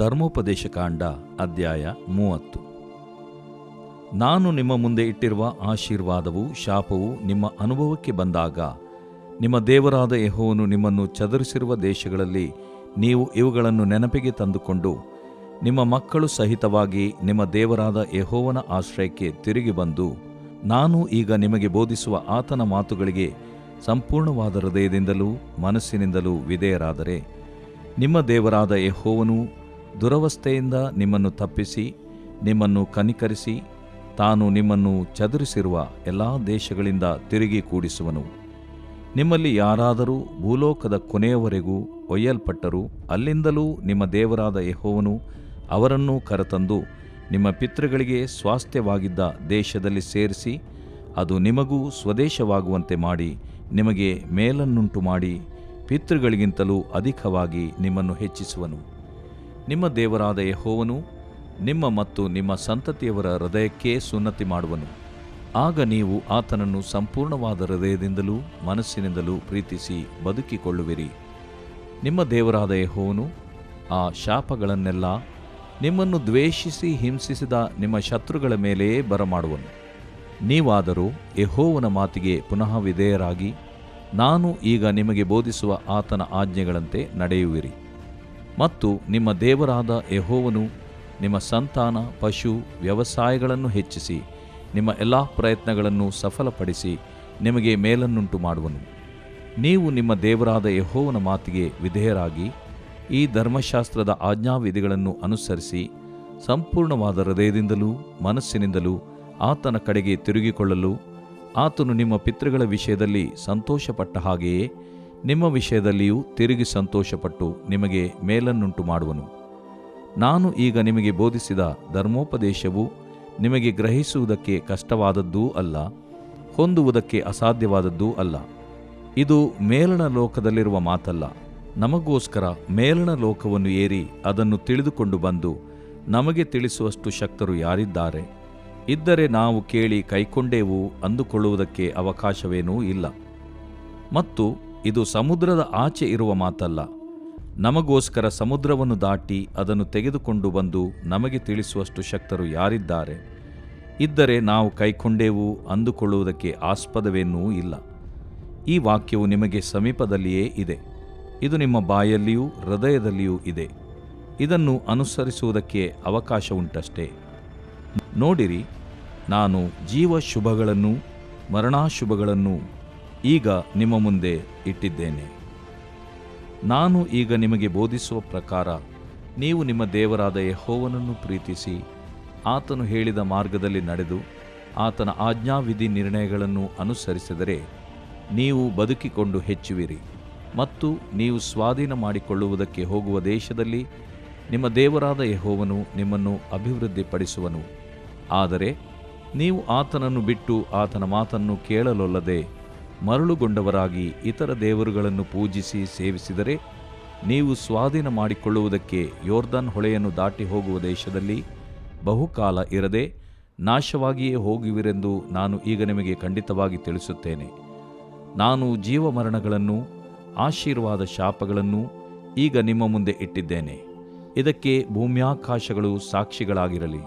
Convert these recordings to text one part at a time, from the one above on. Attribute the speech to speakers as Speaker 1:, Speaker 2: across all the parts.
Speaker 1: ಧರ್ಮೋಪದೇಶಕಾಂಡ ಅಧ್ಯಾಯ 30. ನಾನು ನಿಮ್ಮ ಮುಂದೆ ಇಟ್ಟಿರುವ ಆಶೀರ್ವಾದವೂ ಶಾಪವೂ ನಿಮ್ಮ ಅನುಭವಕ್ಕೆ ಬಂದಾಗ, ನಿಮ್ಮ ದೇವರಾದ ಯೆಹೋವನು ನಿಮ್ಮನ್ನು ಚದುರಿಸಿರುವ ದೇಶಗಳಲ್ಲಿ ನೀವು ಇವುಗಳನ್ನು ನೆನಪಿಗೆ ತಂದುಕೊಂಡು, ನಿಮ್ಮ ಮಕ್ಕಳು ಸಹಿತವಾಗಿ ನಿಮ್ಮ ದೇವರಾದ ಯೆಹೋವನ ಆಶ್ರಯಕ್ಕೆ ತಿರುಗಿ ಬಂದು, ನಾನು ಈಗ ನಿಮಗೆ ಬೋಧಿಸುವ ಆತನ ಮಾತುಗಳಿಗೆ ಸಂಪೂರ್ಣವಾದ ಹೃದಯದಿಂದಲೂ ಮನಸ್ಸಿನಿಂದಲೂ ವಿಧೇಯರಾದರೆ, ನಿಮ್ಮ ದೇವರಾದ ಯೆಹೋವನು ದುರವಸ್ಥೆಯಿಂದ ನಿಮ್ಮನ್ನು ತಪ್ಪಿಸಿ, ನಿಮ್ಮನ್ನು ಕನಿಕರಿಸಿ, ತಾನು ನಿಮ್ಮನ್ನು ಚದುರಿಸಿರುವ ಎಲ್ಲ ದೇಶಗಳಿಂದ ತಿರುಗಿ ಕೂಡಿಸುವನು. ನಿಮ್ಮಲ್ಲಿ ಯಾರಾದರೂ ಭೂಲೋಕದ ಕೊನೆಯವರೆಗೂ ಒಯ್ಯಲ್ಪಟ್ಟರೂ, ಅಲ್ಲಿಂದಲೂ ನಿಮ್ಮ ದೇವರಾದ ಯೆಹೋವನು ಅವರನ್ನು ಕರೆತಂದು ನಿಮ್ಮ ಪಿತೃಗಳಿಗೆ ಸ್ವಾಸ್ಥ್ಯವಾಗಿದ್ದ ದೇಶದಲ್ಲಿ ಸೇರಿಸಿ, ಅದು ನಿಮಗೂ ಸ್ವದೇಶವಾಗುವಂತೆ ಮಾಡಿ, ನಿಮಗೆ ಮೇಲನ್ನುಂಟು ಮಾಡಿ, ಪಿತೃಗಳಿಗಿಂತಲೂ ಅಧಿಕವಾಗಿ ನಿಮ್ಮನ್ನು ಹೆಚ್ಚಿಸುವನು. ನಿಮ್ಮ ದೇವರಾದ ಯೆಹೋವನು ನಿಮ್ಮ ಮತ್ತು ನಿಮ್ಮ ಸಂತತಿಯವರ ಹೃದಯಕ್ಕೆ ಸುನ್ನತಿ ಮಾಡುವನು. ಆಗ ನೀವು ಆತನನ್ನು ಸಂಪೂರ್ಣವಾದ ಹೃದಯದಿಂದಲೂ ಮನಸ್ಸಿನಿಂದಲೂ ಪ್ರೀತಿಸಿ ಬದುಕಿಕೊಳ್ಳುವಿರಿ. ನಿಮ್ಮ ದೇವರಾದ ಯೆಹೋವನು ಆ ಶಾಪಗಳನ್ನೆಲ್ಲ ನಿಮ್ಮನ್ನು ದ್ವೇಷಿಸಿ ಹಿಂಸಿಸಿದ ನಿಮ್ಮ ಶತ್ರುಗಳ ಮೇಲೆಯೇ ಬರಮಾಡುವನು. ನೀವಾದರೂ ಯೆಹೋವನ ಮಾತಿಗೆ ಪುನಃ ವಿಧೇಯರಾಗಿ, ನಾನು ಈಗ ನಿಮಗೆ ಬೋಧಿಸುವ ಆತನ ಆಜ್ಞೆಗಳಂತೆ ನಡೆಯುವಿರಿ. ಮತ್ತು ನಿಮ್ಮ ದೇವರಾದ ಯೆಹೋವನು ನಿಮ್ಮ ಸಂತಾನ, ಪಶು, ವ್ಯವಸಾಯಗಳನ್ನು ಹೆಚ್ಚಿಸಿ, ನಿಮ್ಮ ಎಲ್ಲ ಪ್ರಯತ್ನಗಳನ್ನು ಸಫಲಪಡಿಸಿ, ನಿಮಗೆ ಮೇಲನ್ನುಂಟು ಮಾಡುವನು. ನೀವು ನಿಮ್ಮ ದೇವರಾದ ಯೆಹೋವನ ಮಾತಿಗೆ ವಿಧೇಯರಾಗಿ ಈ ಧರ್ಮಶಾಸ್ತ್ರದ ಆಜ್ಞಾವಿಧಿಗಳನ್ನು ಅನುಸರಿಸಿ, ಸಂಪೂರ್ಣವಾದ ಹೃದಯದಿಂದಲೂ ಮನಸ್ಸಿನಿಂದಲೂ ಆತನ ಕಡೆಗೆ ತಿರುಗಿಕೊಳ್ಳಲು, ಆತನು ನಿಮ್ಮ ಪಿತೃಗಳ ವಿಷಯದಲ್ಲಿ ಸಂತೋಷಪಟ್ಟ ಹಾಗೆಯೇ ನಿಮ್ಮ ವಿಷಯದಲ್ಲಿಯೂ ತಿರುಗಿ ಸಂತೋಷಪಟ್ಟು ನಿಮಗೆ ಮೇಲನ್ನುಂಟು ಮಾಡುವನು. ನಾನು ಈಗ ನಿಮಗೆ ಬೋಧಿಸಿದ ಧರ್ಮೋಪದೇಶವು ನಿಮಗೆ ಗ್ರಹಿಸುವುದಕ್ಕೆ ಕಷ್ಟವಾದದ್ದೂ ಅಲ್ಲ, ಹೊಂದುವುದಕ್ಕೆ ಅಸಾಧ್ಯವಾದದ್ದೂ ಅಲ್ಲ. ಇದು ಮೇಲಣ ಲೋಕದಲ್ಲಿರುವ ಮಾತಲ್ಲ. ನಮಗೋಸ್ಕರ ಮೇಲಣ ಲೋಕವನ್ನು ಏರಿ ಅದನ್ನು ತಿಳಿದುಕೊಂಡು ಬಂದು ನಮಗೆ ತಿಳಿಸುವಷ್ಟು ಶಕ್ತರು ಯಾರಿದ್ದಾರೆ? ಇದ್ದರೆ ನಾವು ಕೇಳಿ ಕೈಕೊಂಡೇವು ಅಂದುಕೊಳ್ಳುವುದಕ್ಕೆ ಅವಕಾಶವೇನೂ ಇಲ್ಲ. ಮತ್ತು ಇದು ಸಮುದ್ರದ ಆಚೆ ಇರುವ ಮಾತಲ್ಲ. ನಮಗೋಸ್ಕರ ಸಮುದ್ರವನ್ನು ದಾಟಿ ಅದನ್ನು ತೆಗೆದುಕೊಂಡು ಬಂದು ನಮಗೆ ತಿಳಿಸುವಷ್ಟು ಶಕ್ತರು ಯಾರಿದ್ದಾರೆ? ಇದ್ದರೆ ನಾವು ಕೈಕೊಂಡೇವು ಅಂದುಕೊಳ್ಳುವುದಕ್ಕೆ ಆಸ್ಪದವೇನೂ ಇಲ್ಲ. ಈ ವಾಕ್ಯವು ನಿಮಗೆ ಸಮೀಪದಲ್ಲಿಯೇ ಇದೆ, ಇದು ನಿಮ್ಮ ಬಾಯಲ್ಲಿಯೂ ಹೃದಯದಲ್ಲಿಯೂ ಇದೆ. ಇದನ್ನು ಅನುಸರಿಸುವುದಕ್ಕೆ ಅವಕಾಶ ಉಂಟಷ್ಟೇ. ನೋಡಿರಿ, ನಾನು ಜೀವ ಶುಭಗಳನ್ನೂ ಮರಣಾಶುಭಗಳನ್ನೂ ಈಗ ನಿಮ್ಮ ಮುಂದೆ ಇಟ್ಟಿದ್ದೇನೆ. ನಾನು ಈಗ ನಿಮಗೆ ಬೋಧಿಸುವ ಪ್ರಕಾರ ನೀವು ನಿಮ್ಮ ದೇವರಾದ ಯೆಹೋವನನ್ನು ಪ್ರೀತಿಸಿ, ಆತನು ಹೇಳಿದ ಮಾರ್ಗದಲ್ಲಿ ನಡೆದು ಆತನ ಆಜ್ಞಾವಿಧಿ ನಿರ್ಣಯಗಳನ್ನು ಅನುಸರಿಸಿದರೆ ನೀವು ಬದುಕಿಕೊಂಡು ಹೆಚ್ಚುವಿರಿ. ಮತ್ತು ನೀವು ಸ್ವಾಧೀನ ಮಾಡಿಕೊಳ್ಳುವುದಕ್ಕೆ ಹೋಗುವ ದೇಶದಲ್ಲಿ ನಿಮ್ಮ ದೇವರಾದ ಯೆಹೋವನು ನಿಮ್ಮನ್ನು ಅಭಿವೃದ್ಧಿಪಡಿಸುವನು. ಆದರೆ ನೀವು ಆತನನ್ನು ಬಿಟ್ಟು ಆತನ ಮಾತನ್ನು ಕೇಳಲೊಲ್ಲದೆ ಮರಳುಗೊಂಡವರಾಗಿ ಇತರ ದೇವರುಗಳನ್ನು ಪೂಜಿಸಿ ಸೇವಿಸಿದರೆ, ನೀವು ಸ್ವಾಧೀನ ಮಾಡಿಕೊಳ್ಳುವುದಕ್ಕೆ ಯೊರ್ದನ್ ಹೊಳೆಯನ್ನು ದಾಟಿ ಹೋಗುವ ದೇಶದಲ್ಲಿ ಬಹುಕಾಲ ಇರದೆ ನಾಶವಾಗಿಯೇ ಹೋಗುವಿರೆಂದು ನಾನು ಈಗ ನಿಮಗೆ ಖಂಡಿತವಾಗಿ ತಿಳಿಸುತ್ತೇನೆ. ನಾನು ಜೀವಮರಣಗಳನ್ನೂ ಆಶೀರ್ವಾದ ಶಾಪಗಳನ್ನೂ ಈಗ ನಿಮ್ಮ ಮುಂದೆ ಇಟ್ಟಿದ್ದೇನೆ. ಇದಕ್ಕೆ ಭೂಮ್ಯಾಕಾಶಗಳು ಸಾಕ್ಷಿಗಳಾಗಿರಲಿ.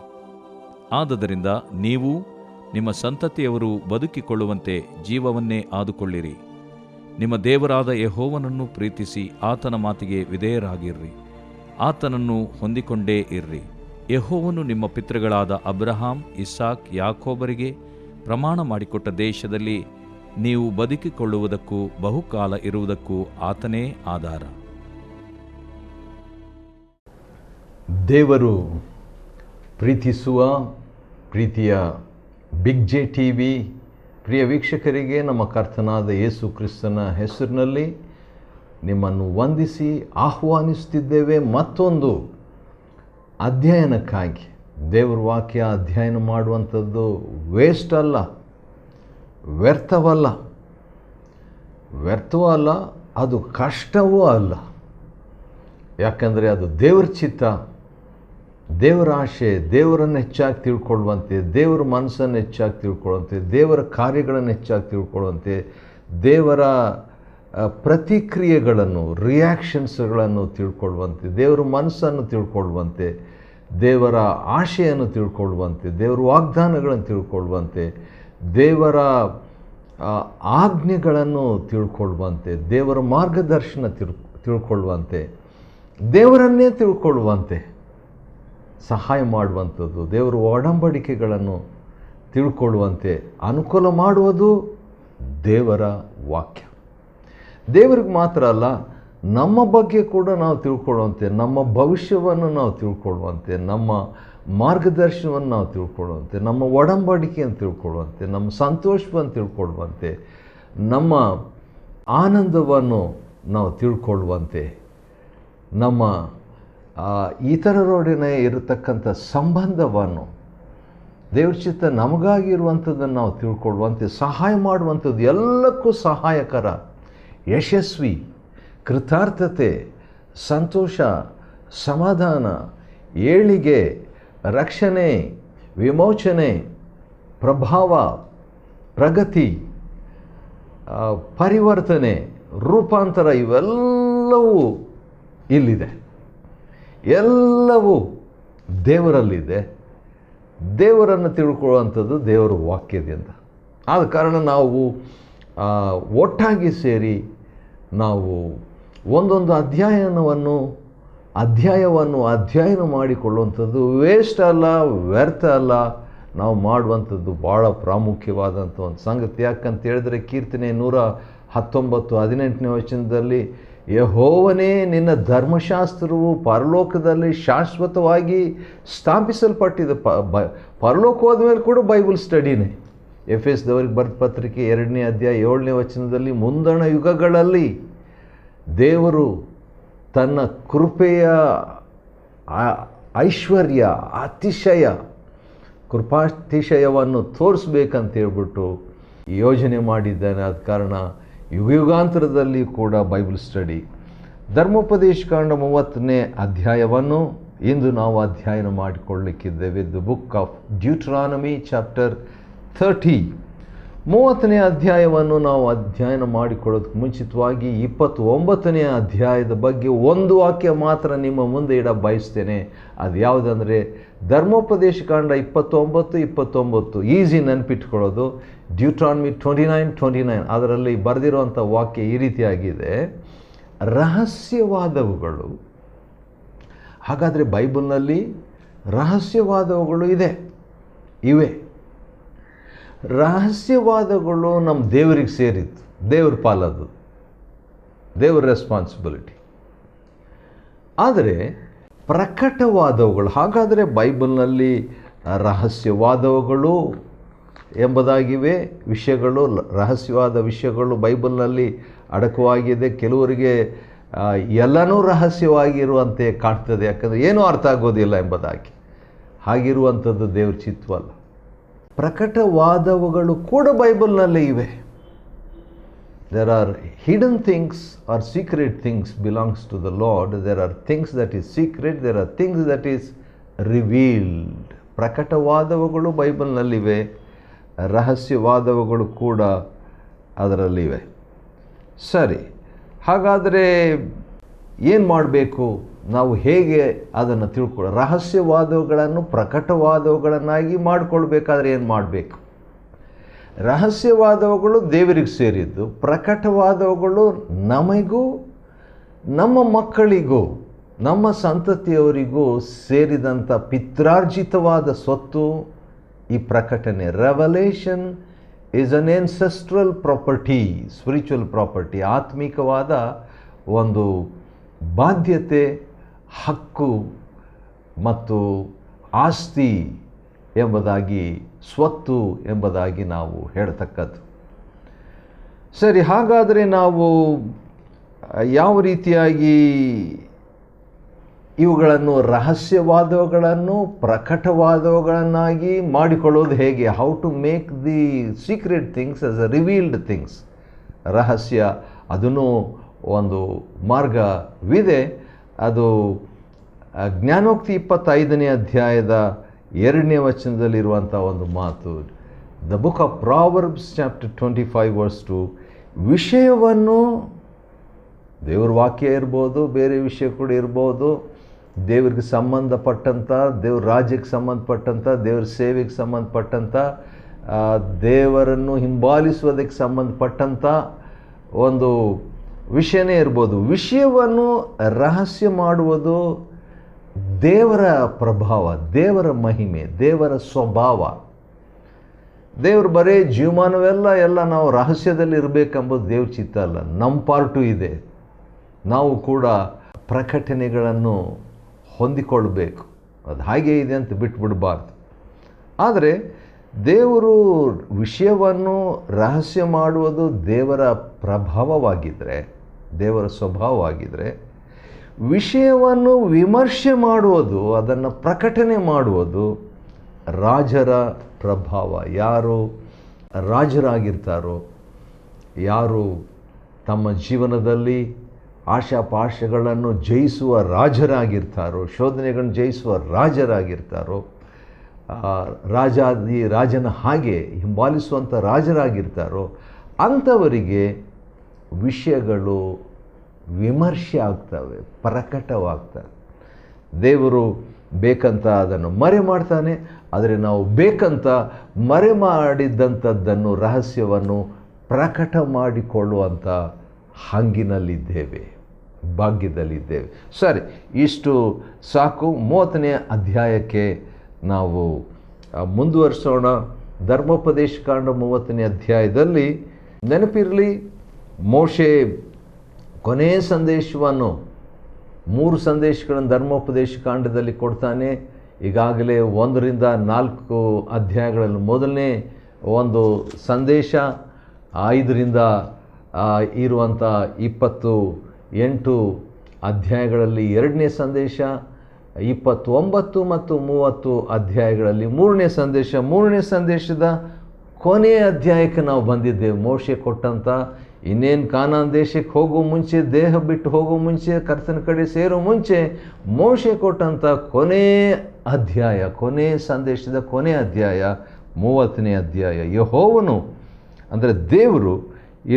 Speaker 1: ಆದುದರಿಂದ ನೀವು ನಿಮ್ಮ ಸಂತತಿಯವರು ಬದುಕಿಕೊಳ್ಳುವಂತೆ ಜೀವವನ್ನೇ ಆದುಕೊಳ್ಳಿರಿ. ನಿಮ್ಮ ದೇವರಾದ ಯೆಹೋವನನ್ನು ಪ್ರೀತಿಸಿ ಆತನ ಮಾತಿಗೆ ವಿಧೇಯರಾಗಿರ್ರಿ. ಆತನನ್ನು ಹೊಂದಿಕೊಂಡೇ ಇರ್ರಿ. ಯೆಹೋವನು ನಿಮ್ಮ ಪಿತೃಗಳಾದ ಅಬ್ರಹಾಂ, ಇಸಾಕ್, ಯಾಕೋಬರಿಗೆ ಪ್ರಮಾಣ ಮಾಡಿಕೊಟ್ಟ ದೇಶದಲ್ಲಿ ನೀವು ಬದುಕಿಕೊಳ್ಳುವುದಕ್ಕೂ ಬಹುಕಾಲ ಇರುವುದಕ್ಕೂ ಆತನೇ ಆಧಾರ.
Speaker 2: ದೇವರು ಪ್ರೀತಿಸುವ ಪ್ರೀತಿಯ ಬಿಗ್ ಜೆ ಟಿವಿ ಪ್ರಿಯ ವೀಕ್ಷಕರಿಗೆ ನಮ್ಮ ಕರ್ತನಾದ ಯೇಸು ಕ್ರಿಸ್ತನ ಹೆಸರಿನಲ್ಲಿ ನಿಮ್ಮನ್ನು ವಂದಿಸಿ ಆಹ್ವಾನಿಸುತ್ತಿದ್ದೇವೆ. ಮತ್ತೊಂದು ಅಧ್ಯಯನಕ್ಕಾಗಿ. ದೇವರ ವಾಕ್ಯ ಅಧ್ಯಯನ ಮಾಡುವಂಥದ್ದು ವೇಸ್ಟ್ ಅಲ್ಲ, ವ್ಯರ್ಥವೂ ಅಲ್ಲ, ಅದು ಕಷ್ಟವೂ ಅಲ್ಲ. ಯಾಕಂದರೆ ಅದು ದೇವರ ಚಿತ್ತ, ದೇವರ ಆಶೆ, ದೇವರನ್ನು ಹೆಚ್ಚಾಗಿ ತಿಳ್ಕೊಳ್ಳುವಂತೆ, ದೇವರ ಮನಸ್ಸನ್ನು ಹೆಚ್ಚಾಗಿ ತಿಳ್ಕೊಳ್ಳುವಂತೆ, ದೇವರ ಕಾರ್ಯಗಳನ್ನು ಹೆಚ್ಚಾಗಿ ತಿಳ್ಕೊಳ್ಳುವಂತೆ, ದೇವರ ಪ್ರತಿಕ್ರಿಯೆಗಳನ್ನು, ರಿಯಾಕ್ಷನ್ಸ್ಗಳನ್ನು ತಿಳ್ಕೊಳ್ಳುವಂತೆ, ದೇವರ ಮನಸ್ಸನ್ನು ತಿಳ್ಕೊಳ್ಳುವಂತೆ, ದೇವರ ಆಶೆಯನ್ನು ತಿಳ್ಕೊಳ್ಳುವಂತೆ, ದೇವರ ವಾಗ್ದಾನಗಳನ್ನು ತಿಳ್ಕೊಳ್ಳುವಂತೆ, ದೇವರ ಆಜ್ಞೆಗಳನ್ನು ತಿಳ್ಕೊಳ್ಳುವಂತೆ, ದೇವರ ಮಾರ್ಗದರ್ಶನ ತಿಳ್ಕೊಳ್ಳುವಂತೆ, ದೇವರನ್ನೇ ತಿಳ್ಕೊಳ್ಳುವಂತೆ ಸಹಾಯ ಮಾಡುವಂಥದ್ದು, ದೇವರ ಒಡಂಬಡಿಕೆಗಳನ್ನು ತಿಳ್ಕೊಳ್ಳುವಂತೆ ಅನುಕೂಲ ಮಾಡುವುದು ದೇವರ ವಾಕ್ಯ. ದೇವರಿಗೆ ಮಾತ್ರ ಅಲ್ಲ, ನಮ್ಮ ಬಗ್ಗೆ ಕೂಡ ನಾವು ತಿಳ್ಕೊಳ್ಳುವಂತೆ, ನಮ್ಮ ಭವಿಷ್ಯವನ್ನು ನಾವು ತಿಳ್ಕೊಳ್ಳುವಂತೆ, ನಮ್ಮ ಮಾರ್ಗದರ್ಶನವನ್ನು ನಾವು ತಿಳ್ಕೊಳ್ಳುವಂತೆ, ನಮ್ಮ ಒಡಂಬಡಿಕೆಯನ್ನು ತಿಳ್ಕೊಳ್ಳುವಂತೆ, ನಮ್ಮ ಸಂತೋಷವನ್ನು ತಿಳ್ಕೊಳ್ಳುವಂತೆ, ನಮ್ಮ ಆನಂದವನ್ನು ನಾವು ತಿಳ್ಕೊಳ್ಳುವಂತೆ, ನಮ್ಮ ಇತರರೊಡನೆ ಇರತಕ್ಕಂಥ ಸಂಬಂಧವನ್ನು, ದೇವ್ರ ಚಿತ್ತ ನಮಗಾಗಿರುವಂಥದ್ದನ್ನು ನಾವು ತಿಳ್ಕೊಳ್ಳುವಂತೆ ಸಹಾಯ ಮಾಡುವಂಥದ್ದು, ಎಲ್ಲಕ್ಕೂ ಸಹಾಯಕರ, ಯಶಸ್ವಿ, ಕೃತಾರ್ಥತೆ, ಸಂತೋಷ, ಸಮಾಧಾನ, ಏಳಿಗೆ, ರಕ್ಷಣೆ, ವಿಮೋಚನೆ, ಪ್ರಭಾವ, ಪ್ರಗತಿ, ಪರಿವರ್ತನೆ, ರೂಪಾಂತರ ಇವೆಲ್ಲವೂ ಇಲ್ಲಿದೆ. ಎಲ್ಲವೂ ದೇವರಲ್ಲಿದೆ. ದೇವರನ್ನು ತಿಳ್ಕೊಳ್ಳುವಂಥದ್ದು ದೇವರ ವಾಕ್ಯದಿಂದ. ಆದ ಕಾರಣ ನಾವು ಒಟ್ಟಾಗಿ ಸೇರಿ ನಾವು ಒಂದೊಂದು ಅಧ್ಯಯನ ಮಾಡಿಕೊಳ್ಳುವಂಥದ್ದು ವೇಸ್ಟ್ ಅಲ್ಲ, ವ್ಯರ್ಥ ಅಲ್ಲ. ನಾವು ಮಾಡುವಂಥದ್ದು ಭಾಳ ಪ್ರಾಮುಖ್ಯವಾದಂಥ ಒಂದು ಸಂಗತಿ. ಯಾಕಂತ ಹೇಳಿದ್ರೆ ಕೀರ್ತನೆ 119:18ನೇ ವಚನದಲ್ಲಿ, ಯೆಹೋವನೇ ನಿನ್ನ ಧರ್ಮಶಾಸ್ತ್ರವು ಪರಲೋಕದಲ್ಲಿ ಶಾಶ್ವತವಾಗಿ ಸ್ಥಾಪಿಸಲ್ಪಟ್ಟಿದೆ. ಪರಲೋಕ ಹೋದ ಮೇಲೆ ಕೂಡ ಬೈಬಲ್ ಸ್ಟಡಿನೇ. ಎಫೆಸದವರಿಗೆ ಬರೆದ ಪತ್ರಿಕೆ 2ನೇ ಅಧ್ಯಾಯ 7ನೇ ವಚನದಲ್ಲಿ, ಮುಂದಣ ಯುಗಗಳಲ್ಲಿ ದೇವರು ತನ್ನ ಕೃಪೆಯ ಐಶ್ವರ್ಯ, ಕೃಪಾತಿಶಯವನ್ನು ತೋರಿಸ್ಬೇಕಂತ ಹೇಳ್ಬಿಟ್ಟು ಯೋಜನೆ ಮಾಡಿದ್ದಾನೆ. ಆದ ಕಾರಣ ಯುಗಾಂತರದಲ್ಲಿ ಕೂಡ ಬೈಬಲ್ ಸ್ಟಡಿ. ಧರ್ಮೋಪದೇಶಕಾಂಡ 30ನೇ ಅಧ್ಯಾಯವನ್ನು ಇಂದು ನಾವು ಅಧ್ಯಯನ ಮಾಡಿಕೊಳ್ಳಲಿಕ್ಕಿದ್ದೇವೆ. The book of Deuteronomy chapter 30. 30ನೇ ಅಧ್ಯಾಯವನ್ನು ನಾವು ಅಧ್ಯಯನ ಮಾಡಿಕೊಳ್ಳೋದಕ್ಕೆ ಮುಂಚಿತವಾಗಿ 29ನೇ ಅಧ್ಯಾಯದ ಬಗ್ಗೆ ಒಂದು ವಾಕ್ಯ ಮಾತ್ರ ನಿಮ್ಮ ಮುಂದೆ ಇಡ ಬಯಸ್ತೇನೆ. ಅದು ಯಾವುದಂದರೆ ಧರ್ಮೋಪದೇಶಕಾಂಡ 29:29. ಈಸಿ ನೆನಪಿಟ್ಕೊಳ್ಳೋದು. ಡ್ಯೂಟ್ರಾನಮಿ 29:29 ಅದರಲ್ಲಿ ಬರೆದಿರುವಂಥ ವಾಕ್ಯ ಈ ರೀತಿಯಾಗಿದೆ, ರಹಸ್ಯವಾದವುಗಳು. ಹಾಗಾದರೆ ಬೈಬಲ್ನಲ್ಲಿ ರಹಸ್ಯವಾದವುಗಳು ಇವೆ. ರಹಸ್ಯವಾದಗಳು ನಮ್ಮ ದೇವರಿಗೆ ಸೇರಿದ್ದು, ದೇವ್ರ ಪಾಲದ್ದು, ದೇವ್ರ ರೆಸ್ಪಾನ್ಸಿಬಿಲಿಟಿ. ಆದರೆ ಪ್ರಕಟವಾದವುಗಳು, ಹಾಗಾದರೆ ಬೈಬಲ್ನಲ್ಲಿ ರಹಸ್ಯವಾದವುಗಳು ಎಂಬುದಾಗಿವೆ ವಿಷಯಗಳು. ರಹಸ್ಯವಾದ ವಿಷಯಗಳು ಬೈಬಲ್ನಲ್ಲಿ ಅಡಕವಾಗಿದೆ. ಕೆಲವರಿಗೆ ಎಲ್ಲನೂ ರಹಸ್ಯವಾಗಿರುವಂತೆ ಕಾಣ್ತದೆ, ಯಾಕಂದರೆ ಏನೂ ಅರ್ಥ ಆಗೋದಿಲ್ಲ ಎಂಬುದಾಗಿ. ಹಾಗಿರುವಂಥದ್ದು ದೇವ್ರ ಚಿತ್ತವಲ್ಲ. ಪ್ರಕಟವಾದವುಗಳು ಕೂಡ ಬೈಬಲ್ನಲ್ಲೇ ಇವೆ. There are hidden things or secret things belongs to the Lord. There are things that is secret, there are things that is revealed. ಪ್ರಕಟವಾದವುಗಳು ಬೈಬಲ್ನಲ್ಲಿವೆ, ರಹಸ್ಯವಾದವುಗಳು ಕೂಡ ಅದರಲ್ಲಿವೆ. ಸರಿ, ಹಾಗಾದರೆ ಏನು ಮಾಡಬೇಕು? ನಾವು ಹೇಗೆ ಅದನ್ನು ರಹಸ್ಯವಾದವುಗಳನ್ನು ಪ್ರಕಟವಾದವುಗಳನ್ನಾಗಿ ಮಾಡಿಕೊಳ್ಬೇಕಾದ್ರೆ ಏನು ಮಾಡಬೇಕು? ರಹಸ್ಯವಾದವುಗಳು ದೇವರಿಗೆ ಸೇರಿದ್ದು, ಪ್ರಕಟವಾದವುಗಳು ನಮಗೂ ನಮ್ಮ ಮಕ್ಕಳಿಗೂ ನಮ್ಮ ಸಂತತಿಯವರಿಗೂ ಸೇರಿದಂಥ ಪಿತ್ರಾರ್ಜಿತವಾದ ಸ್ವತ್ತು ಈ ಪ್ರಕಟಣೆ. Revelation is an ancestral property, spiritual property, ಆತ್ಮಿಕವಾದ ಒಂದು ಬಾಧ್ಯತೆ, ಹಕ್ಕು ಮತ್ತು ಆಸ್ತಿ ಎಂಬುದಾಗಿ, ಸ್ವತ್ತು ಎಂಬುದಾಗಿ ನಾವು ಹೇಳ್ತಕ್ಕದ್ದು. ಸರಿ, ಹಾಗಾದರೆ ನಾವು ಯಾವ ರೀತಿಯಾಗಿ ಇವುಗಳನ್ನು ರಹಸ್ಯವಾದವುಗಳನ್ನು ಪ್ರಕಟವಾದವುಗಳನ್ನಾಗಿ ಮಾಡಿಕೊಳ್ಳೋದು ಹೇಗೆ? How to make the secret things as a revealed things. ರಹಸ್ಯ, ಅದನ್ನು ಒಂದು ಮಾರ್ಗವಿದೆ. ಅದು ಜ್ಞಾನೋಕ್ತಿ 25ನೇ ಅಧ್ಯಾಯದ 2ನೇ ವಚನದಲ್ಲಿರುವಂಥ ಒಂದು ಮಾತು. The book of Proverbs chapter 25 verse 2, ವಿಷಯವನ್ನು ದೇವ್ರ ವಾಕ್ಯ ಇರ್ಬೋದು, ಬೇರೆ ವಿಷಯ ಕೂಡ ಇರ್ಬೋದು, ದೇವ್ರಿಗೆ ಸಂಬಂಧಪಟ್ಟಂಥ, ದೇವ್ರ ರಾಜ್ಯಕ್ಕೆ ಸಂಬಂಧಪಟ್ಟಂಥ, ದೇವ್ರ ಸೇವೆಗೆ ಸಂಬಂಧಪಟ್ಟಂಥ, ದೇವರನ್ನು ಹಿಂಬಾಲಿಸುವುದಕ್ಕೆ ಸಂಬಂಧಪಟ್ಟಂಥ ಒಂದು ವಿಷಯನೇ ಇರ್ಬೋದು. ವಿಷಯವನ್ನು ರಹಸ್ಯ ಮಾಡುವುದು ದೇವರ ಪ್ರಭಾವ, ದೇವರ ಮಹಿಮೆ, ದೇವರ ಸ್ವಭಾವ. ದೇವ್ರು ಬರೀ ಜೀವಮಾನವೆಲ್ಲ ನಾವು ರಹಸ್ಯದಲ್ಲಿ ಇರಬೇಕೆಂಬುದು ದೇವ್ರ ಚಿತ್ತ ಅಲ್ಲ. ನಮ್ಮ ಪಾರ್ಟು ಇದೆ. ನಾವು ಕೂಡ ಪ್ರಕಟಣೆಗಳನ್ನು ಹೊಂದಿಕೊಳ್ಬೇಕು. ಅದು ಹಾಗೇ ಇದೆ ಅಂತ ಬಿಟ್ಬಿಡಬಾರ್ದು. ಆದರೆ ದೇವರು ವಿಷಯವನ್ನು ರಹಸ್ಯ ಮಾಡುವುದು ದೇವರ ಪ್ರಭಾವವಾಗಿದ್ದರೆ, ದೇವರ ಸ್ವಭಾವವಾಗಿದ್ದರೆ, ವಿಷಯವನ್ನು ವಿಮರ್ಶೆ ಮಾಡುವುದು, ಅದನ್ನು ಪ್ರಕಟಣೆ ಮಾಡುವುದು ರಾಜರ ಪ್ರಭಾವ. ಯಾರು ರಾಜರಾಗಿರ್ತಾರೋ, ಯಾರು ತಮ್ಮ ಜೀವನದಲ್ಲಿ ಆಶಾಪಾಶಗಳನ್ನು ಜಯಿಸುವ ರಾಜರಾಗಿರ್ತಾರೋ, ಶೋಧನೆಗಳನ್ನು ಜಯಿಸುವ ರಾಜರಾಗಿರ್ತಾರೋ, ರಾಜನ ಹಾಗೆ ಹಿಂಬಾಲಿಸುವಂಥ ರಾಜರಾಗಿರ್ತಾರೋ, ಅಂಥವರಿಗೆ ವಿಷಯಗಳು ವಿಮರ್ಶೆ ಆಗ್ತವೆ, ಪ್ರಕಟವಾಗ್ತವೆ. ದೇವರು ಬೇಕಂತ ಅದನ್ನು ಮರೆ ಮಾಡ್ತಾನೆ, ಆದರೆ ನಾವು ಬೇಕಂತ ಮರೆ ಮಾಡಿದ್ದಂಥದ್ದನ್ನು, ರಹಸ್ಯವನ್ನು ಪ್ರಕಟ ಮಾಡಿಕೊಳ್ಳುವಂಥ ಹಂಗಿನಲ್ಲಿದ್ದೇವೆ, ಭಾಗ್ಯದಲ್ಲಿದ್ದೇವೆ. ಸರಿ, ಇಷ್ಟು ಸಾಕು. 30ನೇ ಅಧ್ಯಾಯಕ್ಕೆ ನಾವು ಮುಂದುವರಿಸೋಣ. ಧರ್ಮೋಪದೇಶ ಕಾಂಡ 30ನೇ ಅಧ್ಯಾಯದಲ್ಲಿ ನೆನಪಿರಲಿ, ಮೋಶೆ ಕೊನೆಯ ಸಂದೇಶವನ್ನು, 3 ಸಂದೇಶಗಳನ್ನು ಧರ್ಮೋಪದೇಶ ಕಾಂಡದಲ್ಲಿ ಕೊಡ್ತಾನೆ. ಈಗಾಗಲೇ 1ರಿಂದ 4 ಅಧ್ಯಾಯಗಳಲ್ಲಿ ಮೊದಲನೇ ಒಂದು ಸಂದೇಶ, 5ರಿಂದ ಇರುವಂಥ 28 ಅಧ್ಯಾಯಗಳಲ್ಲಿ 2ನೇ ಸಂದೇಶ, 29 ಮತ್ತು 30 ಅಧ್ಯಾಯಗಳಲ್ಲಿ 3ನೇ ಸಂದೇಶ. 3ನೇ ಸಂದೇಶದ ಕೊನೆಯ ಅಧ್ಯಾಯಕ್ಕೆ ನಾವು ಬಂದಿದ್ದೇವೆ. ಮೋಶೆ ಕೊಟ್ಟಂಥ, ಇನ್ನೇನು ಕಾನಾನ್ ದೇಶಕ್ಕೆ ಹೋಗೋ ಮುಂಚೆ, ದೇಹ ಬಿಟ್ಟು ಹೋಗೋ ಮುಂಚೆ, ಕರ್ತನ ಕಡೆ ಸೇರೋ ಮುಂಚೆ ಮೋಶೆ ಕೊಟ್ಟಂಥ ಕೊನೆಯ ಅಧ್ಯಾಯ, ಕೊನೆಯ ಸಂದೇಶದ ಕೊನೆಯ ಅಧ್ಯಾಯ 30ನೇ ಅಧ್ಯಾಯ. ಯೆಹೋವನು ಅಂದರೆ ದೇವರು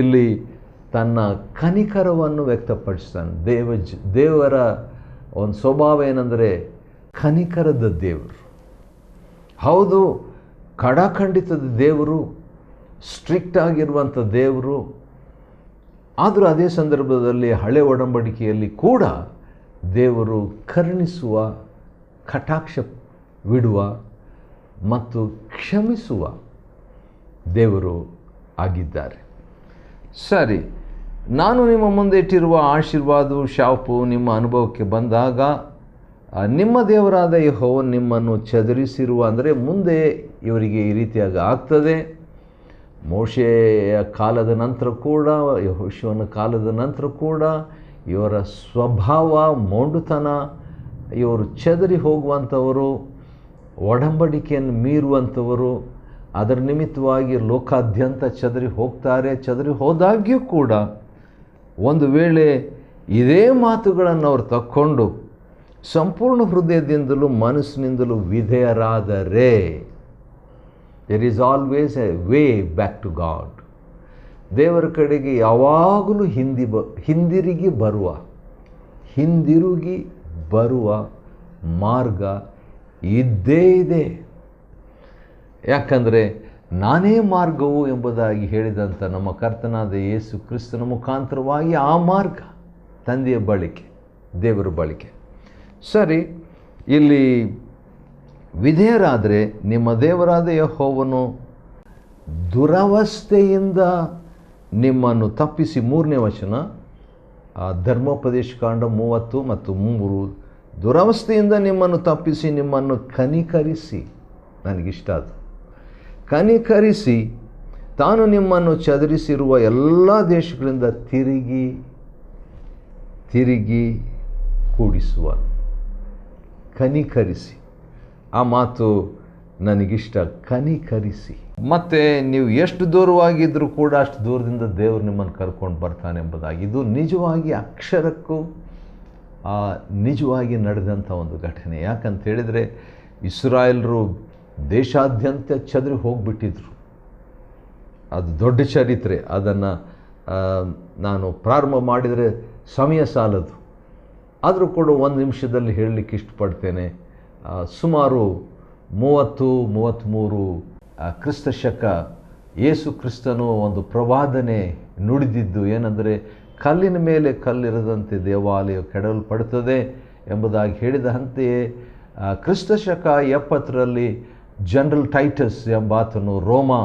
Speaker 2: ಇಲ್ಲಿ ತನ್ನ ಕನಿಕರವನ್ನು ವ್ಯಕ್ತಪಡಿಸ್ತಾನೆ. ದೇವರ ಒಂದು ಸ್ವಭಾವ ಏನಂದರೆ ಕನಿಕರದ ದೇವರು. ಹೌದು, ಖಡಾಖಂಡಿತದ ದೇವರು, ಸ್ಟ್ರಿಕ್ಟ್ ಆಗಿರುವಂಥ ದೇವರು. ಆದರೂ ಅದೇ ಸಂದರ್ಭದಲ್ಲಿ ಹಳೆ ಒಡಂಬಡಿಕೆಯಲ್ಲಿ ಕೂಡ ದೇವರು ಕರುಣಿಸುವ, ಕಟಾಕ್ಷವಿಡುವ ಮತ್ತು ಕ್ಷಮಿಸುವ ದೇವರು ಆಗಿದ್ದಾರೆ. ಸರಿ, ನಾನು ನಿಮ್ಮ ಮುಂದೆ ಇಟ್ಟಿರುವ ಆಶೀರ್ವಾದವು, ಶಾಪವು ನಿಮ್ಮ ಅನುಭವಕ್ಕೆ ಬಂದಾಗ ನಿಮ್ಮ ದೇವರಾದ ಯೆಹೋವನು ನಿಮ್ಮನ್ನು ಚದುರಿಸಿರುವ, ಅಂದರೆ ಮುಂದೆ ಇವರಿಗೆ ಈ ರೀತಿಯಾಗಿ ಆಗ್ತದೆ. ಮೋಶೆಯ ಕಾಲದ ನಂತರ ಕೂಡ, ಯೆಹೋಶುವನ ಕಾಲದ ನಂತರ ಕೂಡ ಇವರ ಸ್ವಭಾವ ಮೊಂಡುತನ, ಇವರು ಚದರಿ ಹೋಗುವಂಥವರು, ಒಡಂಬಡಿಕೆಯನ್ನು ಮೀರುವಂಥವರು. ಅದರ ನಿಮಿತ್ತವಾಗಿ ಲೋಕಾದ್ಯಂತ ಚದರಿ ಹೋಗ್ತಾರೆ. ಚದರಿ ಹೋದಾಗ್ಯೂ ಕೂಡ ಒಂದು ವೇಳೆ ಇದೇ ಮಾತುಗಳನ್ನು ಅವರು ತಕ್ಕೊಂಡು ಸಂಪೂರ್ಣ ಹೃದಯದಿಂದಲೂ ಮನಸ್ಸಿನಿಂದಲೂ ವಿಧೇಯರಾದರೆ, there is always a way back to God. ದೇವರ ಕಡೆಗೆ ಯಾವಾಗಲೂ ಹಿಂದಿರುಗಿ ಬರುವ ಮಾರ್ಗ ಇದ್ದೇ ಇದೆ. ಯಾಕಂದರೆ ನಾನೇ ಮಾರ್ಗವು ಎಂಬುದಾಗಿ ಹೇಳಿದಂಥ ನಮ್ಮ ಕರ್ತನಾದ ಯೇಸು ಕ್ರಿಸ್ತನ ಮುಖಾಂತರವಾಗಿ ಆ ಮಾರ್ಗ ತಂದೆಯ ಬಳಿಕೆ, ದೇವರ ಬಳಿಕೆ. ಸರಿ, ಇಲ್ಲಿ ವಿಧೇಯರಾದರೆ ನಿಮ್ಮ ದೇವರಾದ ಯೆಹೋವನು ದುರವಸ್ಥೆಯಿಂದ ನಿಮ್ಮನ್ನು ತಪ್ಪಿಸಿ, 3ನೇ ವಚನ ಧರ್ಮೋಪದೇಶ ಕಾಂಡ 30 ಮತ್ತು 3, ದುರವಸ್ಥೆಯಿಂದ ನಿಮ್ಮನ್ನು ತಪ್ಪಿಸಿ, ನಿಮ್ಮನ್ನು ಕನಿಕರಿಸಿ, ನನಗಿಷ್ಟ ಅದು, ಕನಿಕರಿಸಿ ತಾನು ನಿಮ್ಮನ್ನು ಚದುರಿಸಿರುವ ಎಲ್ಲ ದೇಶಗಳಿಂದ ತಿರುಗಿ ಕೂಡಿಸುವ. ಕನಿಕರಿಸಿ, ಆ ಮಾತು ನನಗಿಷ್ಟ, ಕನಿಕರಿಸಿ. ಮತ್ತು ನೀವು ಎಷ್ಟು ದೂರವಾಗಿದ್ದರೂ ಕೂಡ ಅಷ್ಟು ದೂರದಿಂದ ದೇವರು ನಿಮ್ಮನ್ನು ಕರ್ಕೊಂಡು ಬರ್ತಾನೆ ಎಂಬುದಾಗಿ. ಇದು ನಿಜವಾಗಿ ಅಕ್ಷರಕ್ಕೂ ನಿಜವಾಗಿ ನಡೆದಂಥ ಒಂದು ಘಟನೆ. ಯಾಕಂತ ಹೇಳಿದರೆ, ಇಸ್ರಾಯೇಲರು ದೇಶಾದ್ಯಂತ ಚದರಿ ಹೋಗಿಬಿಟ್ಟಿದ್ರು. ಅದು ದೊಡ್ಡ ಚರಿತ್ರೆ. ಅದನ್ನು ನಾನು ಪ್ರಾರಂಭ ಮಾಡಿದರೆ ಸಮಯ ಸಾಲದು. ಆದರೂ ಕೂಡ ಒಂದು ನಿಮಿಷದಲ್ಲಿ ಹೇಳಲಿಕ್ಕೆ ಇಷ್ಟಪಡ್ತೇನೆ. ಸುಮಾರು 33 ಕ್ರಿಸ್ತ ಶಕ ಯೇಸು ಕ್ರಿಸ್ತನು ಒಂದು ಪ್ರವಾದನೆ ನುಡಿದಿದ್ದು ಏನಂದರೆ, ಕಲ್ಲಿನ ಮೇಲೆ ಕಲ್ಲಿರದಂತೆ ದೇವಾಲಯ ಕೆಡವಲ್ಪಡುತ್ತದೆ ಎಂಬುದಾಗಿ ಹೇಳಿದಂತೆಯೇ ಕ್ರಿಸ್ತ ಶಕ 70ರಲ್ಲಿ ಜನರಲ್ ಟೈಟಸ್ ಎಂಬಾತನು ರೋಮಾ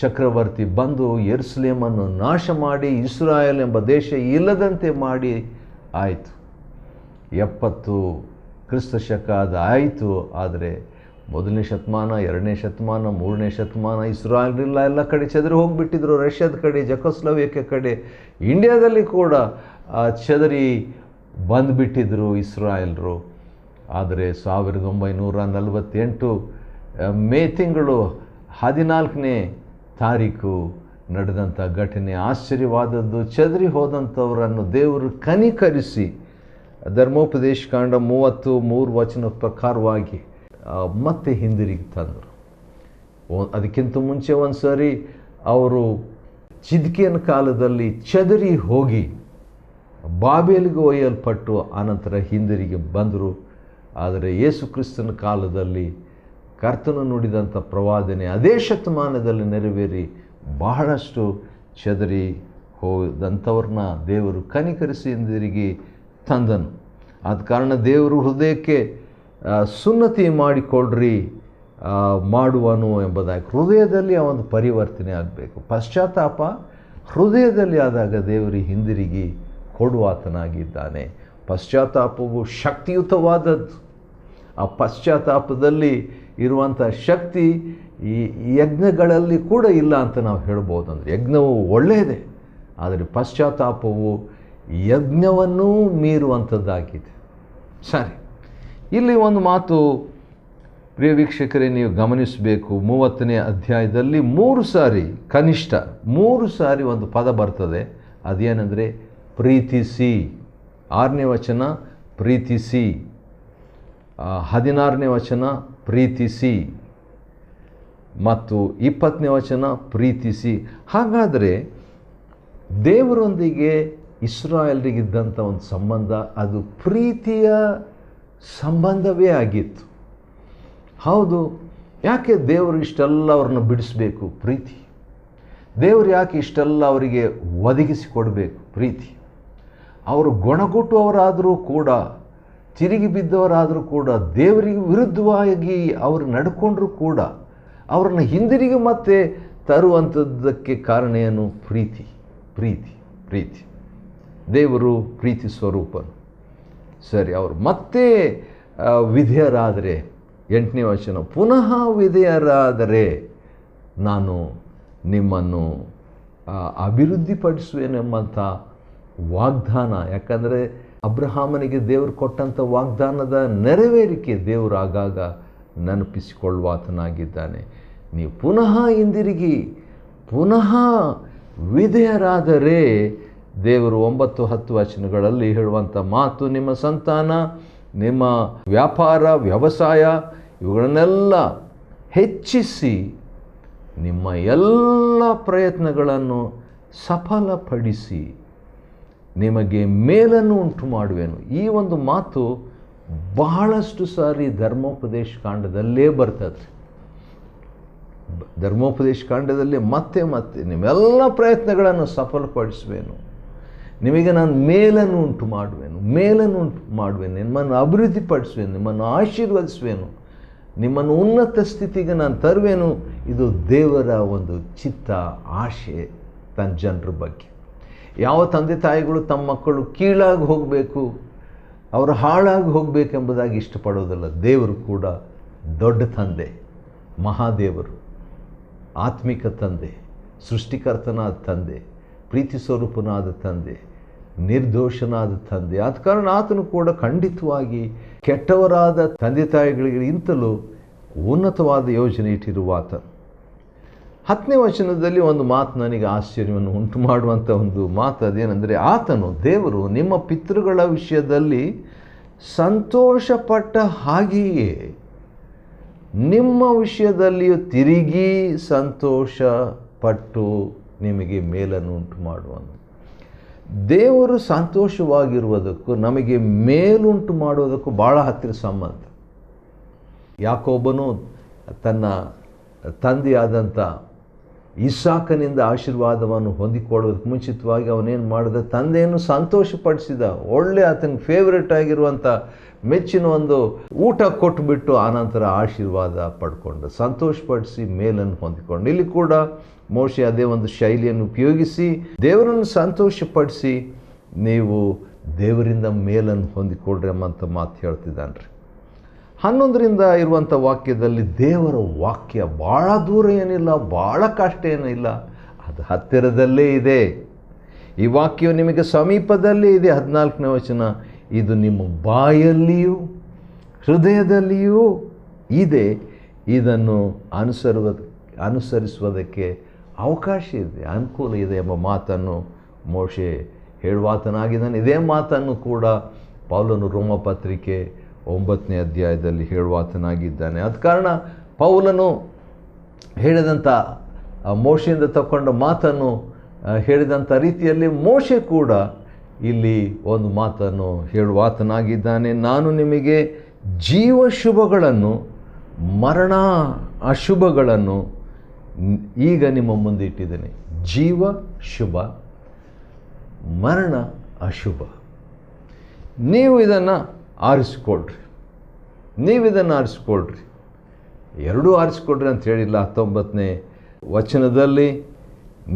Speaker 2: ಚಕ್ರವರ್ತಿ ಬಂದು ಯೆರೂಸಲೇಮನ್ನು ನಾಶ ಮಾಡಿ ಇಸ್ರಾಯೇಲ್ ಎಂಬ ದೇಶ ಇಲ್ಲದಂತೆ ಮಾಡಿ ಆಯಿತು. 70 ಕ್ರಿಸ್ತ ಶಕ ಅದು ಆಯಿತು. ಆದರೆ 1ನೇ ಶತಮಾನ, 2ನೇ ಶತಮಾನ, 3ನೇ ಶತಮಾನ ಇಸ್ರಾಯೇಲ್ ಎಲ್ಲ ಕಡೆ ಚದರಿ ಹೋಗಿಬಿಟ್ಟಿದ್ರು. ರಷ್ಯಾದ ಕಡೆ, ಜೆಕೋಸ್ಲೋವೇಕಿಯಾ ಕಡೆ, ಇಂಡಿಯಾದಲ್ಲಿ ಕೂಡ ಚದರಿ ಬಂದುಬಿಟ್ಟಿದ್ರು ಇಸ್ರಾಯೇಲ್ರು. ಆದರೆ 1948 ಮೇ ತಿಂಗಳು 14ನೇ ತಾರೀಕು ನಡೆದಂಥ ಘಟನೆ ಆಶ್ಚರ್ಯವಾದದ್ದು. ಚದರಿ ಹೋದಂಥವರನ್ನು ದೇವರು ಕನಿಕರಿಸಿ ಧರ್ಮೋಪದೇಶ ಕಾಂಡ 33 ವಚನ ಪ್ರಕಾರವಾಗಿ ಮತ್ತೆ ಹಿಂದಿರುಗಿ ತಂದರು. ಅದಕ್ಕಿಂತ ಮುಂಚೆ ಒಂದು ಸಾರಿ ಅವರು ಚಿದ್ಕೀಯನ ಕಾಲದಲ್ಲಿ ಚದರಿ ಹೋಗಿ ಬಾಬೇಲಿಗೆ ಒಯ್ಯಲ್ಪಟ್ಟು ಆನಂತರ ಹಿಂದಿರುಗಿ ಬಂದರು. ಆದರೆ ಯೇಸು ಕ್ರಿಸ್ತನ ಕಾಲದಲ್ಲಿ ಕರ್ತನು ನುಡಿದಂಥ ಪ್ರವಾದನೆ ಅದೇ ಶತಮಾನದಲ್ಲಿ ನೆರವೇರಿ ಬಹಳಷ್ಟು ಚದರಿ ಹೋದಂಥವ್ರನ್ನ ದೇವರು ಕನಿಕರಿಸಿ ಹಿಂದಿರುಗಿ ತಂದನು. ಆದ ಕಾರಣ ದೇವರು ಹೃದಯಕ್ಕೆ ಸುನ್ನತಿ ಮಾಡಿಕೊಳ್ಳ್ರಿ ಮಾಡುವನು ಎಂಬುದಾಗಿ ಹೃದಯದಲ್ಲಿ ಆ ಒಂದು ಪರಿವರ್ತನೆ ಆಗಬೇಕು. ಪಶ್ಚಾತ್ತಾಪ ಹೃದಯದಲ್ಲಿ ಆದಾಗ ದೇವರು ಹಿಂದಿರುಗಿ ಕೊಡುವಾತನಾಗಿದ್ದಾನೆ. ಪಶ್ಚಾತ್ತಾಪವು ಶಕ್ತಿಯುತವಾದದ್ದು. ಆ ಪಶ್ಚಾತ್ತಾಪದಲ್ಲಿ ಇರುವಂಥ ಶಕ್ತಿ ಈ ಯಜ್ಞಗಳಲ್ಲಿ ಕೂಡ ಇಲ್ಲ ಅಂತ ನಾವು ಹೇಳ್ಬೋದು. ಅಂದರೆ ಯಜ್ಞವು ಒಳ್ಳೆಯದೇ, ಆದರೆ ಪಶ್ಚಾತ್ತಾಪವು ಯಜ್ಞವನ್ನೂ ಮೀರುವಂಥದ್ದಾಗಿದೆ. ಸರಿ, ಇಲ್ಲಿ ಒಂದು ಮಾತು ಪ್ರಿಯ ವೀಕ್ಷಕರೇ ನೀವು ಗಮನಿಸಬೇಕು. 30ನೇ ಅಧ್ಯಾಯದಲ್ಲಿ 3 ಸಾರಿ, ಕನಿಷ್ಠ 3 ಸಾರಿ ಒಂದು ಪದ ಬರ್ತದೆ. ಅದೇನೆಂದರೆ ಪ್ರೀತಿಸಿ. 6ನೇ ವಚನ ಪ್ರೀತಿಸಿ, 16ನೇ ವಚನ ಪ್ರೀತಿಸಿ ಮತ್ತು 20ನೇ ವಚನ ಪ್ರೀತಿಸಿ. ಹಾಗಾದರೆ ದೇವರೊಂದಿಗೆ ಇಸ್ರಾಯೇಲ್ರಿಗಿದ್ದಂಥ ಒಂದು ಸಂಬಂಧ ಅದು ಪ್ರೀತಿಯ ಸಂಬಂಧವೇ ಆಗಿತ್ತು. ಹೌದು, ಯಾಕೆ ದೇವರು ಇಷ್ಟೆಲ್ಲ ಅವ್ರನ್ನ ಬಿಡಿಸಬೇಕು? ಪ್ರೀತಿ. ದೇವರು ಯಾಕೆ ಇಷ್ಟೆಲ್ಲ ಅವರಿಗೆ ಒದಗಿಸಿಕೊಡಬೇಕು? ಪ್ರೀತಿ. ಅವರು ಗೊಣಗುಟ್ಟುವವರಾದರೂ ಕೂಡ, ತಿರುಗಿ ಬಿದ್ದವರಾದರೂ ಕೂಡ, ದೇವರಿಗೆ ವಿರುದ್ಧವಾಗಿ ಅವರು ನಡ್ಕೊಂಡ್ರೂ ಕೂಡ ಅವರನ್ನು ಹಿಂದಿರುಗಿ ಮತ್ತೆ ತರುವಂಥದ್ದಕ್ಕೆ ಕಾರಣ ಏನು? ಪ್ರೀತಿ, ಪ್ರೀತಿ, ಪ್ರೀತಿ. ದೇವರು ಪ್ರೀತಿ ಸ್ವರೂಪನು. ಸರಿ, ಅವರು ಮತ್ತೆ ವಿಧೇಯರಾದರೆ, 8ನೇ ವಚನ, ಪುನಃ ವಿಧೇಯರಾದರೆ ನಾನು ನಿಮ್ಮನ್ನು ಅಭಿವೃದ್ಧಿಪಡಿಸುವೆನೆಂಬಂಥ ವಾಗ್ದಾನ. ಯಾಕಂದರೆ ಅಬ್ರಹಾಮನಿಗೆ ದೇವರು ಕೊಟ್ಟಂಥ ವಾಗ್ದಾನದ ನೆರವೇರಿಕೆ ದೇವರು ಆಗಾಗ ನೆನಪಿಸಿಕೊಳ್ಳುವಾತನಾಗಿದ್ದಾನೆ. ನೀವು ಪುನಃ ಹಿಂದಿರುಗಿ ಪುನಃ ವಿಧೇಯರಾದರೆ ದೇವರು 9-10 ವಚನಗಳಲ್ಲಿ ಹೇಳುವಂಥ ಮಾತು, ನಿಮ್ಮ ಸಂತಾನ, ನಿಮ್ಮ ವ್ಯಾಪಾರ ವ್ಯವಸಾಯ ಇವುಗಳನ್ನೆಲ್ಲ ಹೆಚ್ಚಿಸಿ ನಿಮ್ಮ ಎಲ್ಲ ಪ್ರಯತ್ನಗಳನ್ನು ಸಫಲಪಡಿಸಿ ನಿಮಗೆ ಮೇಲನ್ನು ಉಂಟು ಮಾಡುವೆನು. ಈ ಒಂದು ಮಾತು ಬಹಳಷ್ಟು ಸಾರಿ ಧರ್ಮೋಪದೇಶ ಕಾಂಡದಲ್ಲೇ ಬರ್ತದೆ. ಧರ್ಮೋಪದೇಶ ಕಾಂಡದಲ್ಲಿ ಮತ್ತೆ ಮತ್ತೆ ನಿಮ್ಮೆಲ್ಲ ಪ್ರಯತ್ನಗಳನ್ನು ಸಫಲಪಡಿಸುವೆನು, ನಿಮಗೆ ನಾನು ಮೇಲನ್ನು ಉಂಟು ಮಾಡುವೆನು, ಮೇಲನ್ನು ಉಂಟು ಮಾಡುವೆನು, ನಿಮ್ಮನ್ನು ಅಭಿವೃದ್ಧಿಪಡಿಸುವೆನು, ನಿಮ್ಮನ್ನು ಆಶೀರ್ವದಿಸುವೆನು, ನಿಮ್ಮನ್ನು ಉನ್ನತ ಸ್ಥಿತಿಗೆ ನಾನು ತರುವೆನು. ಇದು ದೇವರ ಒಂದು ಚಿತ್ತ, ಆಶೆ ತನ್ನ ಜನರ ಬಗ್ಗೆ. ಯಾವ ತಂದೆ ತಾಯಿಗಳು ತಮ್ಮ ಮಕ್ಕಳು ಕೀಳಾಗಿ ಹೋಗಬೇಕು, ಅವರು ಹಾಳಾಗಿ ಹೋಗಬೇಕೆಂಬುದಾಗಿ ಇಷ್ಟಪಡೋದಲ್ಲ. ದೇವರು ಕೂಡ ದೊಡ್ಡ ತಂದೆ, ಮಹಾದೇವರು, ಆತ್ಮಿಕ ತಂದೆ, ಸೃಷ್ಟಿಕರ್ತನಾದ ತಂದೆ, ಪ್ರೀತಿ ಸ್ವರೂಪನಾದ ತಂದೆ, ನಿರ್ದೋಷನಾದ ತಂದೆ. ಆದ ಕಾರಣ ಆತನು ಕೂಡ ಖಂಡಿತವಾಗಿ ಕೆಟ್ಟವರಾದ ತಂದೆ ತಾಯಿಗಳಿಗಿಂತಲೂ ಉನ್ನತವಾದ ಯೋಜನೆ ಇಟ್ಟಿರುವಾತ. 10ನೇ ವಚನದಲ್ಲಿ ಒಂದು ಮಾತು ನನಗೆ ಆಶ್ಚರ್ಯವನ್ನು ಉಂಟು ಮಾಡುವಂಥ ಒಂದು ಮಾತು. ಅದೇನೆಂದರೆ, ಆತನು ದೇವರು ನಿಮ್ಮ ಪಿತೃಗಳ ವಿಷಯದಲ್ಲಿ ಸಂತೋಷಪಟ್ಟ ಹಾಗೆಯೇ ನಿಮ್ಮ ವಿಷಯದಲ್ಲಿಯೂ ತಿರುಗಿ ಸಂತೋಷಪಟ್ಟು ನಿಮಗೆ ಮೇಲನ್ನು ಉಂಟು ಮಾಡುವನು. ದೇವರು ಸಂತೋಷವಾಗಿರುವುದಕ್ಕೂ ನಮಗೆ ಮೇಲುಂಟು ಮಾಡುವುದಕ್ಕೂ ಭಾಳ ಹತ್ತಿರ ಸಂಬಂಧ. ಯಾಕೋಬನು ತನ್ನ ತಂದೆಯಾದಂಥ ಇಸಾಕನಿಂದ ಆಶೀರ್ವಾದವನ್ನು ಹೊಂದಿಕೊಳ್ಳೋದಕ್ಕೆ ಮುಂಚಿತವಾಗಿ ಅವನೇನು ಮಾಡಿದ, ತಂದೆಯನ್ನು ಸಂತೋಷಪಡಿಸಿದ. ಒಳ್ಳೆ ಆತನಿಗೆ ಫೇವ್ರೇಟ್ ಆಗಿರುವಂಥ ಮೆಚ್ಚಿನ ಒಂದು ಊಟ ಕೊಟ್ಟುಬಿಟ್ಟು ಆನಂತರ ಆಶೀರ್ವಾದ ಪಡ್ಕೊಂಡು ಸಂತೋಷಪಡಿಸಿ ಮೇಲನ್ನು ಹೊಂದಿಕೊಂಡು, ಇಲ್ಲಿ ಕೂಡ ಮೋಶೆ ಅದೇ ಒಂದು ಶೈಲಿಯನ್ನು ಉಪಯೋಗಿಸಿ ದೇವರನ್ನು ಸಂತೋಷಪಡಿಸಿ ನೀವು ದೇವರಿಂದ ಮೇಲನ್ನು ಹೊಂದಿಕೊಳ್ಳ್ರಿ ಎಂಬಂಥ ಮಾತು ಹೇಳ್ತಿದ್ದಾನ್ರಿ. 11ರಿಂದ ಇರುವಂಥ ವಾಕ್ಯದಲ್ಲಿ ದೇವರ ವಾಕ್ಯ ಭಾಳ ದೂರ ಏನಿಲ್ಲ, ಭಾಳ ಕಷ್ಟ ಏನಿಲ್ಲ, ಅದು ಹತ್ತಿರದಲ್ಲೇ ಇದೆ. ಈ ವಾಕ್ಯವು ನಿಮಗೆ ಸಮೀಪದಲ್ಲೇ ಇದೆ. 14ನೇ ವಚನ, ಇದು ನಿಮ್ಮ ಬಾಯಲ್ಲಿಯೂ ಹೃದಯದಲ್ಲಿಯೂ ಇದೆ, ಇದನ್ನು ಅನುಸರಿಸುವುದಕ್ಕೆ ಅವಕಾಶ ಇದೆ, ಅನುಕೂಲ ಇದೆ ಎಂಬ ಮಾತನ್ನು ಮೋಶೆ ಹೇಳುವಾತನಾಗಿದ್ದಾನೆ. ಇದೇ ಮಾತನ್ನು ಕೂಡ ಪೌಲನು ರೋಮಪತ್ರಿಕೆ 9ನೇ ಅಧ್ಯಾಯದಲ್ಲಿ ಹೇಳುವಾತನಾಗಿದ್ದಾನೆ. ಆದ ಕಾರಣ ಪೌಲನು ಹೇಳಿದಂಥ ಮೋಶೆಯಿಂದ ತಗೊಂಡ ಮಾತನ್ನು ಹೇಳಿದಂಥ ರೀತಿಯಲ್ಲಿ ಮೋಶೆ ಕೂಡ ಇಲ್ಲಿ ಒಂದು ಮಾತನ್ನು ಹೇಳುವಾತನಾಗಿದ್ದಾನೆ. ನಾನು ನಿಮಗೆ ಜೀವ ಶುಭಗಳನ್ನು ಮರಣ ಅಶುಭಗಳನ್ನು ಈಗ ನಿಮ್ಮ ಮುಂದೆ ಇಟ್ಟಿದ್ದೇನೆ. ಜೀವ ಶುಭ, ಮರಣ ಅಶುಭ. ನೀವು ಇದನ್ನು ಆರಿಸ್ಕೊಳ್ರಿ, ಎರಡೂ ಆರಿಸ್ಕೊಳ್ರಿ ಅಂತ ಹೇಳಿಲ್ಲ. 19ನೇ ವಚನದಲ್ಲಿ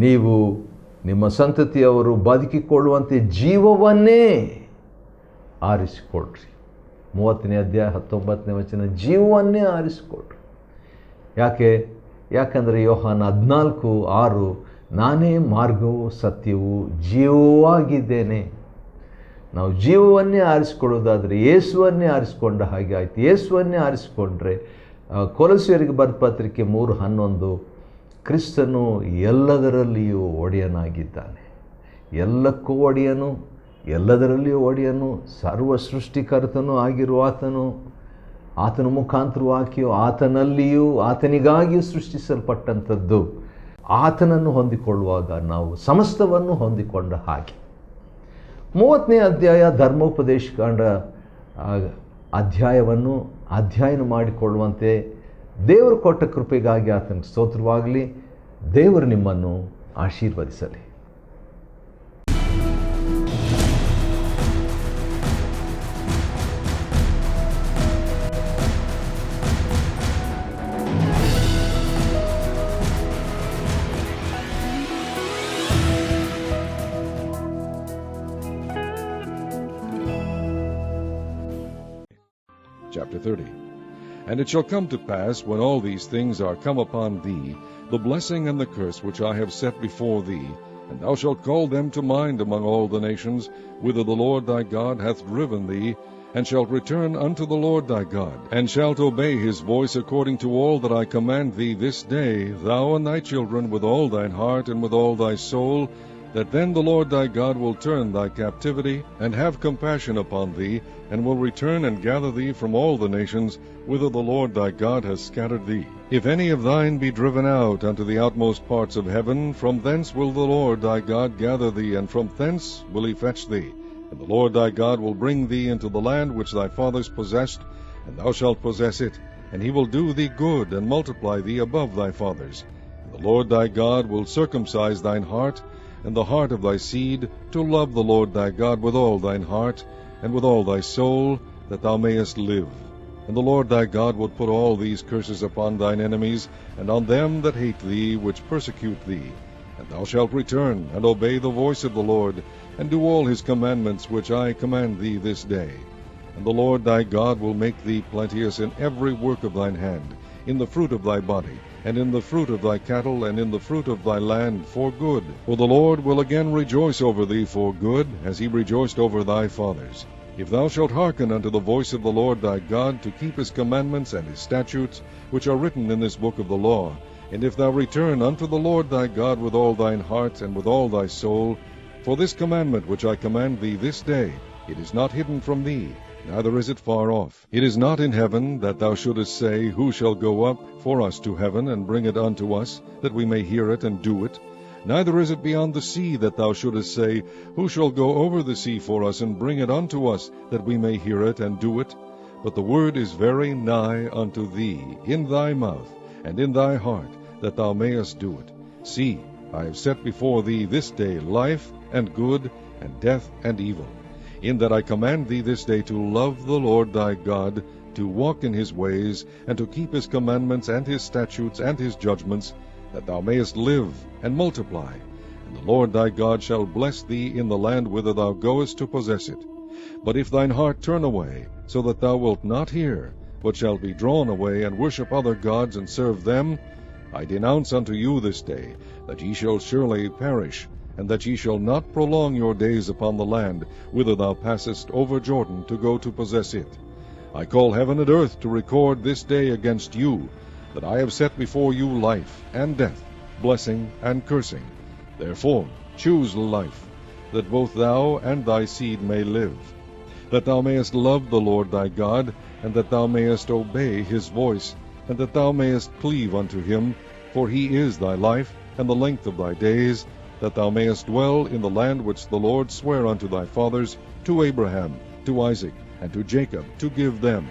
Speaker 2: ನೀವು ನಿಮ್ಮ ಸಂತತಿಯವರು ಬದುಕಿಕೊಳ್ಳುವಂತೆ ಜೀವವನ್ನೇ ಆರಿಸಿಕೊಳ್ಳ್ರಿ. 30ನೇ ಅಧ್ಯಾಯ 19ನೇ ವಚನ, ಜೀವವನ್ನೇ ಆರಿಸಿಕೊಳ್ಳ್ರಿ. ಯಾಕಂದರೆ ಯೋಹಾನ 14:6, ನಾನೇ ಮಾರ್ಗವೂ ಸತ್ಯವೂ ಜೀವವೂ ಆಗಿದ್ದೇನೆ. ನಾವು ಜೀವವನ್ನೇ ಆರಿಸಿಕೊಳ್ಳೋದಾದರೆ ಯೇಸುವನ್ನೇ ಆರಿಸಿಕೊಂಡ ಹಾಗೆ ಆಯಿತು. ಯೇಸುವನ್ನೇ ಆರಿಸಿಕೊಂಡ್ರೆ ಕೊಲೊಸ್ಸೆಯರಿಗೆ ಬರೆದ ಪತ್ರಿಕೆ 3:11, ಕ್ರಿಸ್ತನು ಎಲ್ಲದರಲ್ಲಿಯೂ ಒಡೆಯನಾಗಿದ್ದಾನೆ. ಎಲ್ಲಕ್ಕೂ ಒಡೆಯನು, ಎಲ್ಲದರಲ್ಲಿಯೂ ಒಡೆಯನು, ಸರ್ವ ಸೃಷ್ಟಿಕರ್ತನೂ ಆಗಿರುವ ಆತನ ಮುಖಾಂತರವಾಗಿಯೂ ಆತನಲ್ಲಿಯೂ ಆತನಿಗಾಗಿಯೂ ಸೃಷ್ಟಿಸಲ್ಪಟ್ಟಂಥದ್ದು. ಆತನನ್ನು ಹೊಂದಿಕೊಳ್ಳುವಾಗ ನಾವು ಸಮಸ್ತವನ್ನು ಹೊಂದಿಕೊಂಡ ಹಾಗೆ. 30ನೇ ಅಧ್ಯಾಯ ಧರ್ಮೋಪದೇಶ ಕಾಂಡ ಅಧ್ಯಾಯವನ್ನು ಅಧ್ಯಯನ ಮಾಡಿಕೊಳ್ಳುವಂತೆ ದೇವರು ಕೊಟ್ಟ ಕೃಪೆಗಾಗಿ ಆತನಿಗೆ ಸ್ತೋತ್ರವಾಗಲಿ. ದೇವರು ನಿಮ್ಮನ್ನು ಆಶೀರ್ವದಿಸಲಿ.
Speaker 3: Chapter 30. And it shall come to pass, when all these things are come upon thee, the blessing and the curse which I have set before thee, and thou shalt call them to mind among all the nations, whither the Lord thy God hath driven thee, and shalt return unto the Lord thy God, and shalt obey his voice according to all that I command thee this day, thou and thy children, with all thine heart and with all thy soul, that then the Lord thy God will turn thy captivity, and have compassion upon thee, and will return and gather thee from all the nations, whither the Lord thy God hath scattered thee. If any of thine be driven out unto the outmost parts of heaven, from thence will the Lord thy God gather thee, and from thence will he fetch thee. And the Lord thy God will bring thee into the land which thy fathers possessed, and thou shalt possess it, and he will do thee good, and multiply thee above thy fathers. And the Lord thy God will circumcise thine heart, and the heart of thy seed, to love the Lord thy God with all thine heart, and with all thy soul, that thou mayest live. And the Lord thy God will put all these curses upon thine enemies, and on them that hate thee, which persecute thee. And thou shalt return, and obey the voice of the Lord, and do all his commandments which I command thee this day. And the Lord thy God will make thee plenteous in every work of thine hand, in the fruit of thy body, and in the fruit of thy cattle, and in the fruit of thy land, for good. For the Lord will again rejoice over thee for good, as he rejoiced over thy fathers. If thou shalt hearken unto the voice of the Lord thy God, to keep his commandments and his statutes, which are written in this book of the law, and if thou return unto the Lord thy God with all thine heart and with all thy soul, for this commandment which I command thee this day, it is not hidden from thee, neither is it far off. It is not in heaven, that thou shouldest say, Who shall go up for us to heaven, and bring it unto us, that we may hear it and do it? Neither is it beyond the sea, that thou shouldest say, Who shall go over the sea for us, and bring it unto us, that we may hear it, and do it? But the word is very nigh unto thee, in thy mouth, and in thy heart, that thou mayest do it. See, I have set before thee this day life and good, and death and evil. In that I command thee this day to love the Lord thy God, to walk in his ways, and to keep his commandments, and his statutes, and his judgments, that thou mayest live and multiply. And the Lord thy God shall bless thee in the land whither thou goest to possess it. But if thine heart turn away, so that thou wilt not hear, but shalt be drawn away, and worship other gods, and serve them, I denounce unto you this day, that ye shall surely perish, and that ye shall not prolong your days upon the land, whither thou passest over Jordan to go to possess it. I call heaven and earth to record this day against you, that I have set before you life and death, blessing and cursing. Therefore choose life, that both thou and thy seed may live, that thou mayest love the Lord thy God, and that thou mayest obey his voice, and that thou mayest cleave unto him, for he is thy life, and the length of thy days, that thou mayest dwell in the land which the Lord sware unto thy fathers, to Abraham, to Isaac, and to Jacob, to give them.